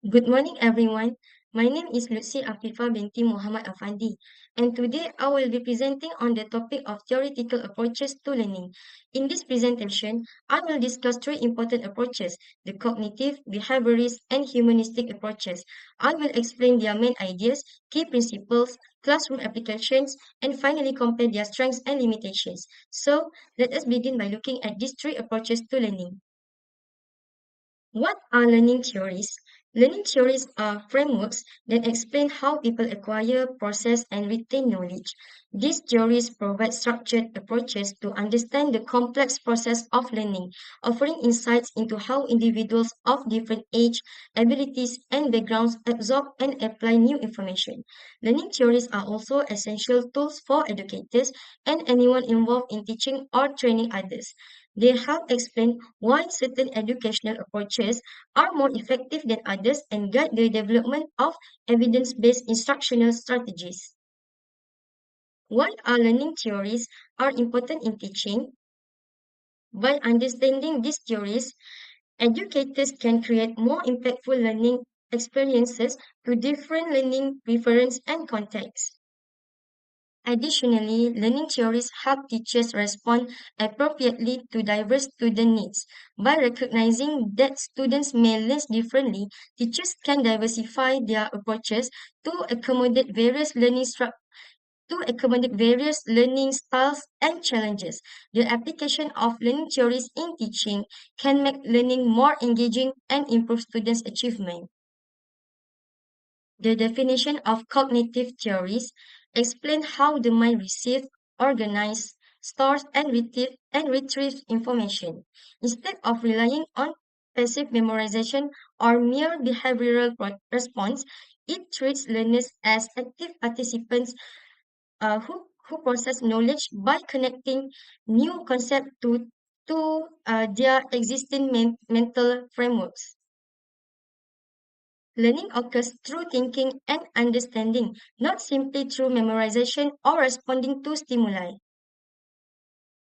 Good morning, everyone. My name is Lutfi Afifa binti Muhammad Afandi, and today I will be presenting on the topic of theoretical approaches to learning. In this presentation, I will discuss three important approaches: the cognitive, behaviorist, and humanistic approaches. I will explain their main ideas, key principles, classroom applications, and finally compare their strengths and limitations. So, let us begin by looking at these three approaches to learning. What are learning theories? Learning theories are frameworks that explain how people acquire, process, and retain knowledge. These theories provide structured approaches to understand the complex process of learning, offering insights into how individuals of different age, abilities, and backgrounds absorb and apply new information. Learning theories are also essential tools for educators and anyone involved in teaching or training others. They help explain why certain educational approaches are more effective than others and guide the development of evidence-based instructional strategies. Why are learning theories are important in teaching? By understanding these theories, educators can create more impactful learning experiences to different learning preferences and contexts. Additionally, learning theories help teachers respond appropriately to diverse student needs. By recognizing that students may learn differently, teachers can diversify their approaches to accommodate various learning styles and challenges. The application of learning theories in teaching can make learning more engaging and improve students' achievement. The definition of cognitive theories explain how the mind receives, organizes, stores, and retrieves information. Instead of relying on passive memorization or mere behavioral response, it treats learners as active participants who process knowledge by connecting new concepts to their existing mental frameworks. Learning occurs through thinking and understanding, not simply through memorization or responding to stimuli.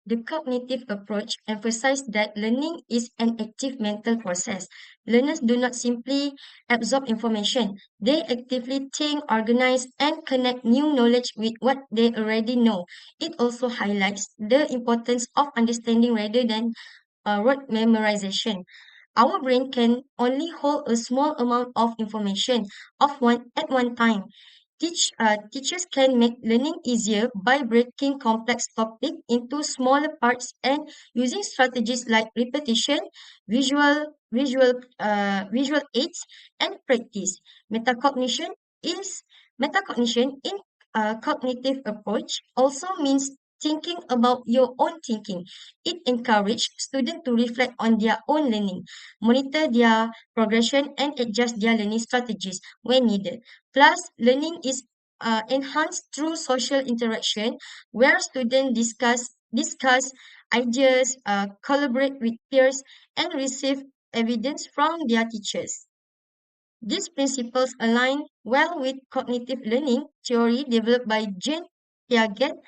The cognitive approach emphasizes that learning is an active mental process. Learners do not simply absorb information, they actively think, organize, and connect new knowledge with what they already know. It also highlights the importance of understanding rather than rote memorization. Our brain can only hold a small amount of information at one time. Teachers can make learning easier by breaking complex topics into smaller parts and using strategies like repetition, visual aids, and practice. Metacognition is metacognition in cognitive approach also means thinking about your own thinking. It encourages students to reflect on their own learning, monitor their progression, and adjust their learning strategies when needed. Plus, learning is enhanced through social interaction, where students discuss ideas, collaborate with peers, and receive evidence from their teachers. These principles align well with cognitive learning theory developed by Jean Piaget,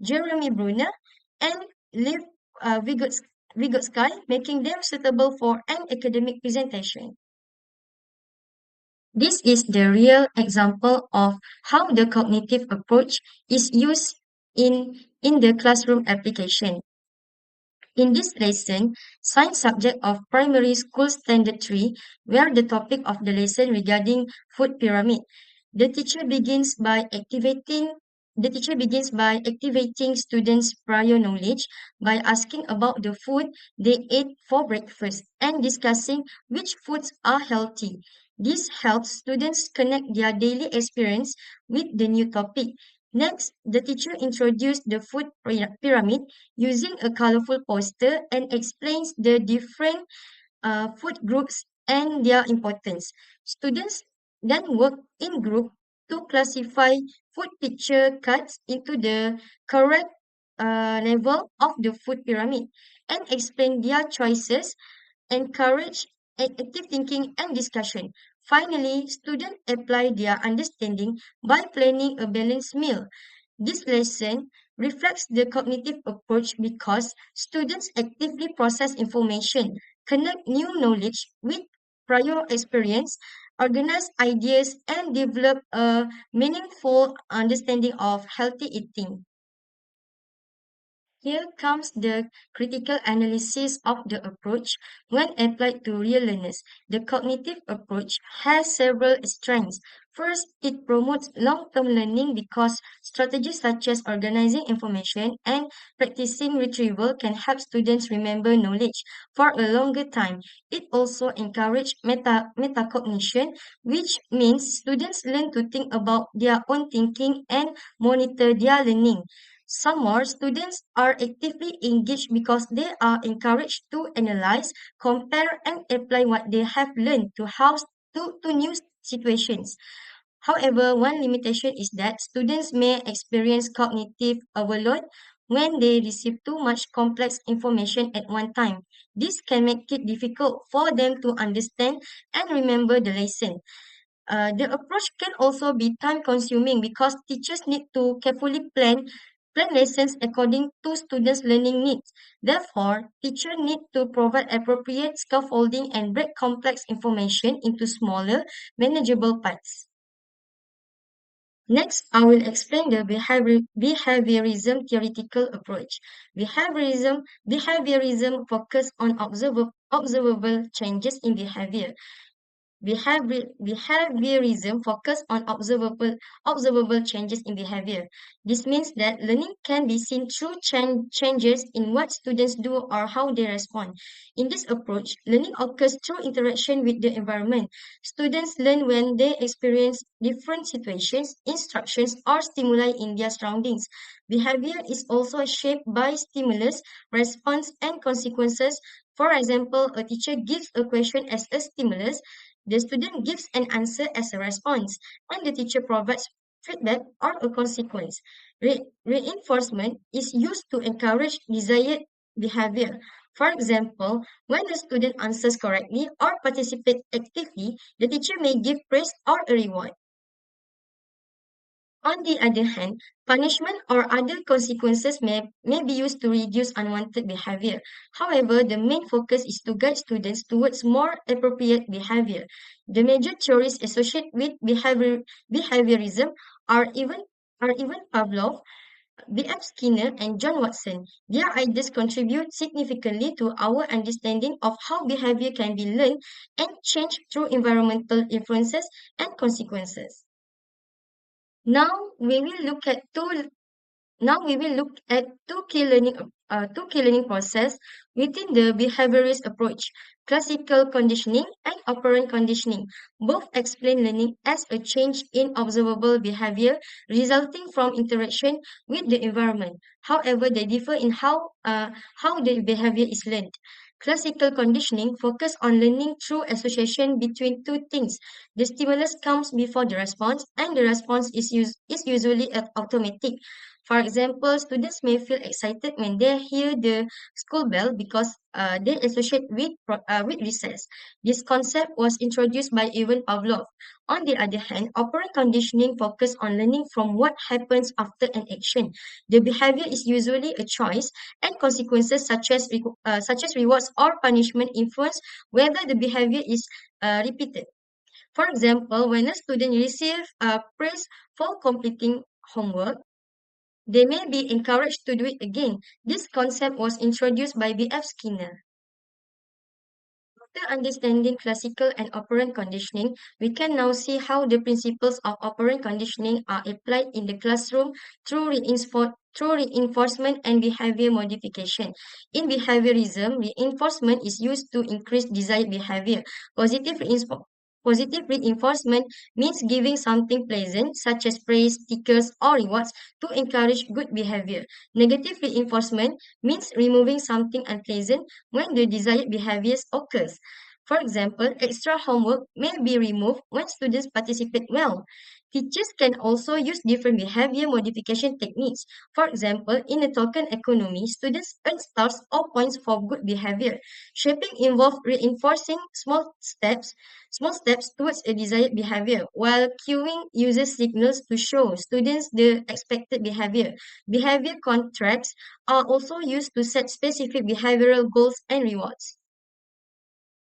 Jeremy Brunner, and Liv Vygotsky, making them suitable for an academic presentation. This is the real example of how the cognitive approach is used in the classroom application. In this lesson, science subject of primary school standard 3, where the topic of the lesson regarding food pyramid, the teacher begins by activating the teacher begins by activating students' prior knowledge by asking about the food they ate for breakfast and discussing which foods are healthy. This helps students connect their daily experience with the new topic. Next, the teacher introduced the food pyramid using a colorful poster and explains the different food groups and their importance. Students then work in group to classify food picture cards into the correct level of the food pyramid and explain their choices, encourage active thinking and discussion. Finally, students apply their understanding by planning a balanced meal. This lesson reflects the cognitive approach because students actively process information, connect new knowledge with prior experience, organize ideas, and develop a meaningful understanding of healthy eating. Here comes the critical analysis of the approach when applied to real learners. The cognitive approach has several strengths. First, it promotes long-term learning because strategies such as organizing information and practicing retrieval can help students remember knowledge for a longer time. It also encourages metacognition, which means students learn to think about their own thinking and monitor their learning. Some more students are actively engaged because they are encouraged to analyze, compare, and apply what they have learned to new situations. However, one limitation is that students may experience cognitive overload when they receive too much complex information at one time. This can make it difficult for them to understand and remember the lesson. The approach can also be time consuming because teachers need to carefully plan lessons according to students' learning needs. Therefore, teachers need to provide appropriate scaffolding and break complex information into smaller, manageable parts. Next, I will explain the behaviorism theoretical approach. Behaviorism focuses on observable changes in behavior. Behaviorism focus on observable changes in behavior. This means that learning can be seen through changes in what students do or how they respond. In this approach, learning occurs through interaction with the environment. Students learn when they experience different situations, instructions, or stimuli in their surroundings. Behavior is also shaped by stimulus, response, and consequences. For example, a teacher gives a question as a stimulus, the student gives an answer as a response, and the teacher provides feedback or a consequence. Reinforcement is used to encourage desired behavior. For example, when a student answers correctly or participates actively, the teacher may give praise or a reward. On the other hand, punishment or other consequences may be used to reduce unwanted behavior. However, the main focus is to guide students towards more appropriate behavior. The major theories associated with behaviorism are even Pavlov, B.F. Skinner, and John Watson. Their ideas contribute significantly to our understanding of how behavior can be learned and changed through environmental influences and consequences. Now we will look at two Now we will look at two key learning process within the behaviorist approach: classical conditioning and operant conditioning. Both explain learning as a change in observable behavior resulting from interaction with the environment. However, they differ in how the behavior is learned. Classical conditioning focus on learning through association between two things. The stimulus comes before the response, and the response is usually automatic. For example, students may feel excited when they hear the school bell because they associate with recess. This concept was introduced by Ivan Pavlov. On the other hand, operant conditioning focuses on learning from what happens after an action. The behavior is usually a choice, and consequences such as rewards or punishment influence whether the behavior is repeated. For example, when a student receives praise for completing homework, they may be encouraged to do it again. This concept was introduced by B.F. Skinner. After understanding classical and operant conditioning, we can now see how the principles of operant conditioning are applied in the classroom through reinforcement and behavior modification. In behaviorism, reinforcement is used to increase desired behavior. Positive reinforcement means giving something pleasant, such as praise, stickers, or rewards, to encourage good behavior. Negative reinforcement means removing something unpleasant when the desired behaviors occurs. For example, extra homework may be removed when students participate well. Teachers can also use different behavior modification techniques. For example, in a token economy, students earn stars or points for good behavior. Shaping involves reinforcing small steps towards a desired behavior, while cueing uses signals to show students the expected behavior. Behavior contracts are also used to set specific behavioral goals and rewards.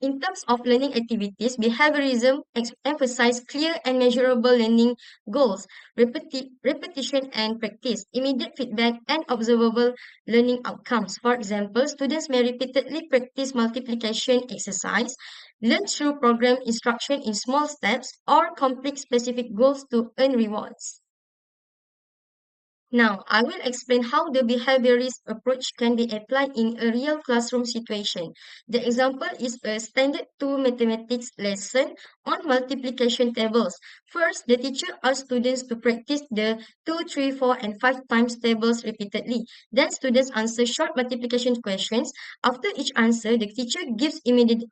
In terms of learning activities, behaviorism emphasizes clear and measurable learning goals, repetition and practice, immediate feedback, and observable learning outcomes. For example, students may repeatedly practice multiplication exercise, learn through program instruction in small steps, or complete specific goals to earn rewards. Now, I will explain how the behaviorist approach can be applied in a real classroom situation. The example is a standard 2 mathematics lesson on multiplication tables. First, the teacher asks students to practice the 2, 3, 4, and 5 times tables repeatedly. Then students answer short multiplication questions. After each answer, the teacher gives immediate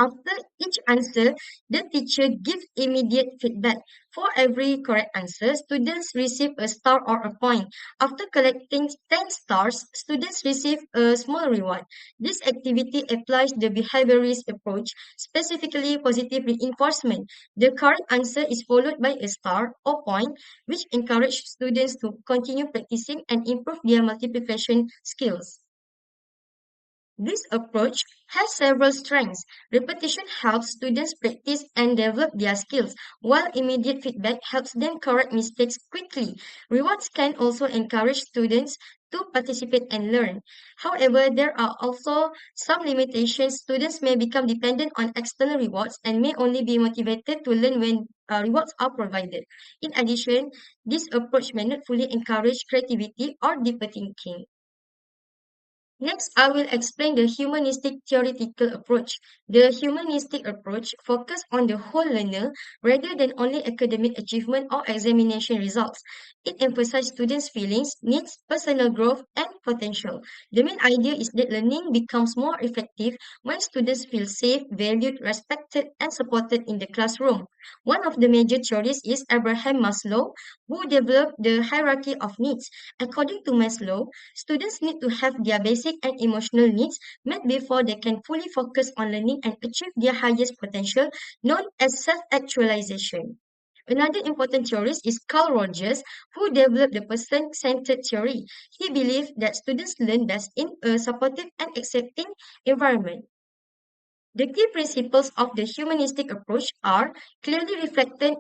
after each answer, the teacher gives immediate feedback. For every correct answer, students receive a star or a point. After collecting 10 stars, students receive a small reward. This activity applies the behaviorist approach, specifically positive reinforcement. The correct answer is followed by a star or point, which encourages students to continue practicing and improve their multiplication skills. This approach has several strengths. Repetition helps students practice and develop their skills, while immediate feedback helps them correct mistakes quickly. Rewards can also encourage students to participate and learn. However, there are also some limitations. Students may become dependent on external rewards and may only be motivated to learn when rewards are provided. In addition, this approach may not fully encourage creativity or deeper thinking. Next, I will explain the humanistic theoretical approach. The humanistic approach focuses on the whole learner rather than only academic achievement or examination results. It emphasizes students' feelings, needs, personal growth, and potential. The main idea is that learning becomes more effective when students feel safe, valued, respected, and supported in the classroom. One of the major theories is Abraham Maslow, who developed the hierarchy of needs. According to Maslow, students need to have their basic and emotional needs met before they can fully focus on learning and achieve their highest potential, known as self-actualization. Another important theorist is Carl Rogers, who developed the person-centered theory. He believed that students learn best in a supportive and accepting environment. The key principles of the humanistic approach clearly reflected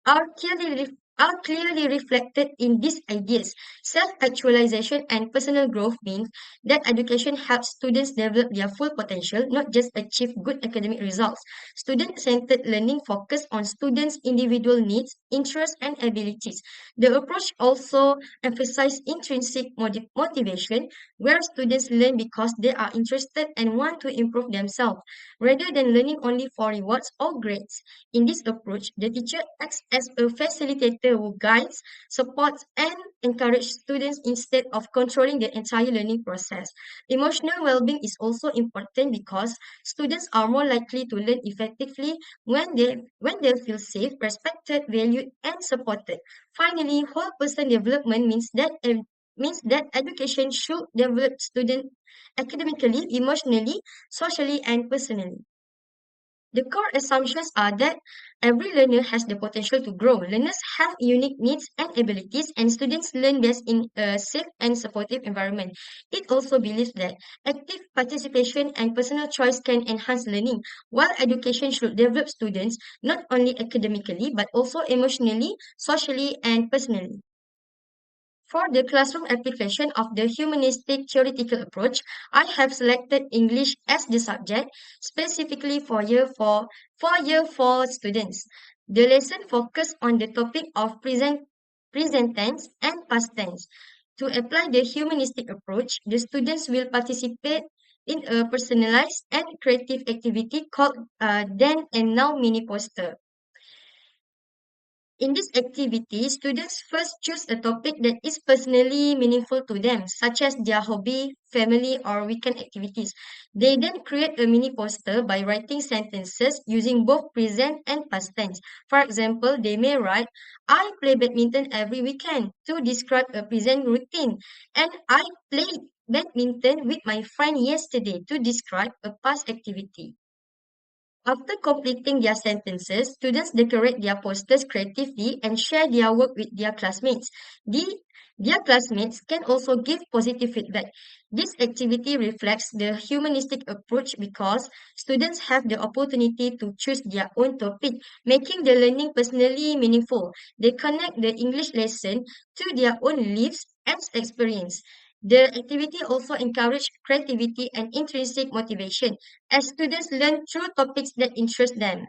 are clearly ref- are clearly reflected in these ideas. Self-actualization and personal growth means that education helps students develop their full potential, not just achieve good academic results. Student-centered learning focuses on students' individual needs, interests, and abilities. The approach also emphasizes intrinsic motivation, where students learn because they are interested and want to improve themselves rather than learning only for rewards or grades. In this approach, the teacher acts as a facilitator who guides, supports, and encourages students instead of controlling the entire learning process. Emotional well-being is also important because students are more likely to learn effectively when they feel safe, respected, valued, and supported. Finally, whole person development means that education should develop students academically, emotionally, socially, and personally. The core assumptions are that every learner has the potential to grow. Learners have unique needs and abilities, and students learn best in a safe and supportive environment. It also believes that active participation and personal choice can enhance learning, while education should develop students not only academically but also emotionally, socially, and personally. For the classroom application of the humanistic theoretical approach, I have selected English as the subject specifically for year 4 students. The lesson focuses on the topic of present tense and past tense. To apply the humanistic approach, the students will participate in a personalized and creative activity called Then and Now Mini Poster. In this activity, students first choose a topic that is personally meaningful to them, such as their hobby, family, or weekend activities. They then create a mini poster by writing sentences using both present and past tense. For example, they may write, I play badminton every weekend to describe a present routine, and I played badminton with my friend yesterday to describe a past activity. After completing their sentences, students decorate their posters creatively and share their work with their classmates. Their classmates can also give positive feedback. This activity reflects the humanistic approach because students have the opportunity to choose their own topic, making the learning personally meaningful. They connect the English lesson to their own lives and experience. The activity also encourages creativity and intrinsic motivation as students learn through topics that interest them.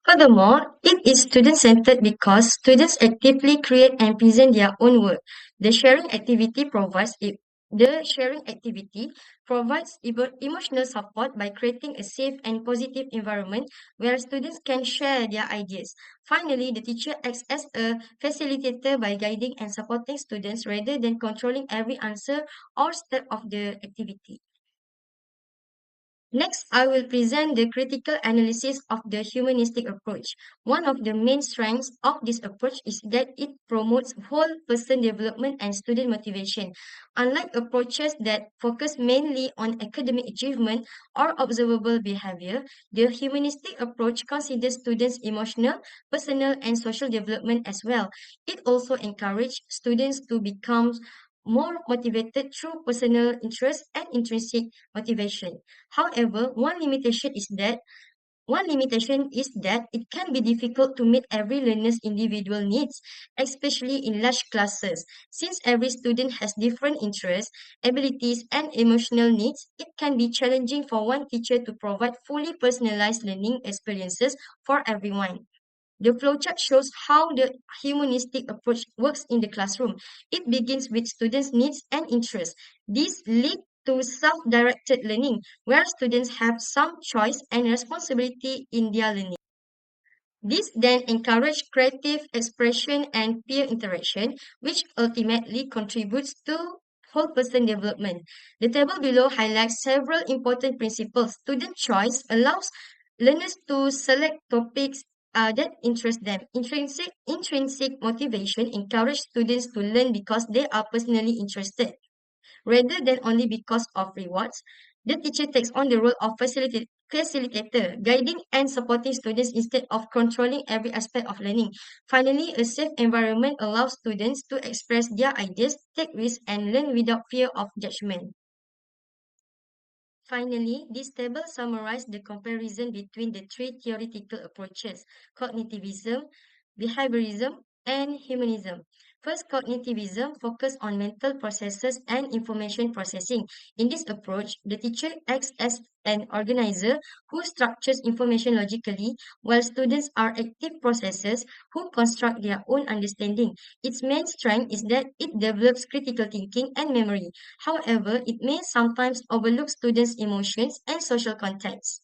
Furthermore, it is student-centered because students actively create and present their own work. The sharing activity provides it. The sharing activity provides emotional support by creating a safe and positive environment where students can share their ideas. Finally, the teacher acts as a facilitator by guiding and supporting students rather than controlling every answer or step of the activity. Next, I will present the critical analysis of the humanistic approach. One of the main strengths of this approach is that it promotes whole person development and student motivation. Unlike approaches that focus mainly on academic achievement or observable behavior, the humanistic approach considers students' emotional, personal, and social development as well. It also encourages students to become more motivated through personal interest and intrinsic motivation. However, one limitation is that it can be difficult to meet every learner's individual needs, especially in large classes. Since every student has different interests, abilities, and emotional needs, it can be challenging for one teacher to provide fully personalized learning experiences for everyone. The flowchart shows how the humanistic approach works in the classroom. It begins with students' needs and interests. These lead to self-directed learning, where students have some choice and responsibility in their learning. This then encourages creative expression and peer interaction, which ultimately contributes to whole person development. The table below highlights several important principles. Student choice allows learners to select topics that interest them. Intrinsic motivation encourages students to learn because they are personally interested rather than only because of rewards. The teacher takes on the role of facilitator, guiding and supporting students instead of controlling every aspect of learning. Finally, a safe environment allows students to express their ideas, take risks, and learn without fear of judgment. Finally, this table summarizes the comparison between the three theoretical approaches, cognitivism, behaviorism, and humanism. First, cognitivism focuses on mental processes and information processing. In this approach, the teacher acts as an organizer who structures information logically, while students are active processors who construct their own understanding. Its main strength is that it develops critical thinking and memory. However, it may sometimes overlook students' emotions and social context.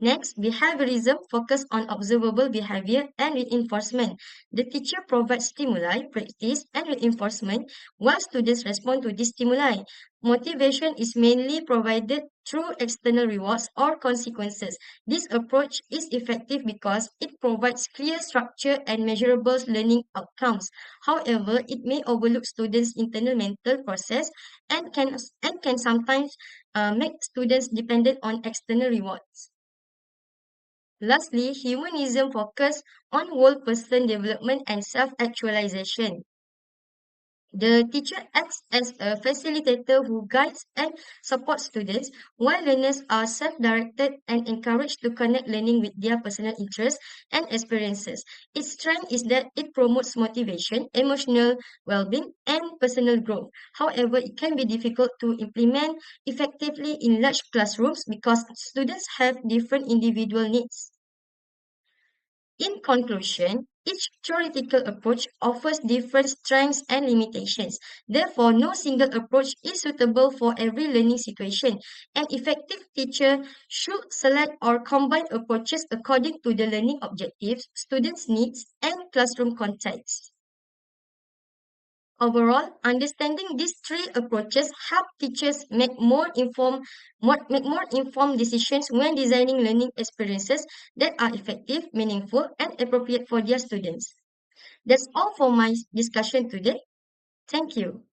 Next, behaviorism focuses on observable behavior and reinforcement. The teacher provides stimuli, practice, and reinforcement while students respond to these stimuli. Motivation is mainly provided through external rewards or consequences. This approach is effective because it provides clear structure and measurable learning outcomes. However, it may overlook students' internal mental process and can sometimes make students dependent on external rewards. Lastly, humanism focuses on whole person development and self-actualization. The teacher acts as a facilitator who guides and supports students, while learners are self-directed and encouraged to connect learning with their personal interests and experiences. Its strength is that it promotes motivation, emotional well-being, and personal growth. However, it can be difficult to implement effectively in large classrooms because students have different individual needs. In conclusion, each theoretical approach offers different strengths and limitations. Therefore, no single approach is suitable for every learning situation. An effective teacher should select or combine approaches according to the learning objectives, students' needs, and classroom context. Overall, understanding these three approaches help teachers make more informed decisions when designing learning experiences that are effective, meaningful, and appropriate for their students. That's all for my discussion today. Thank you.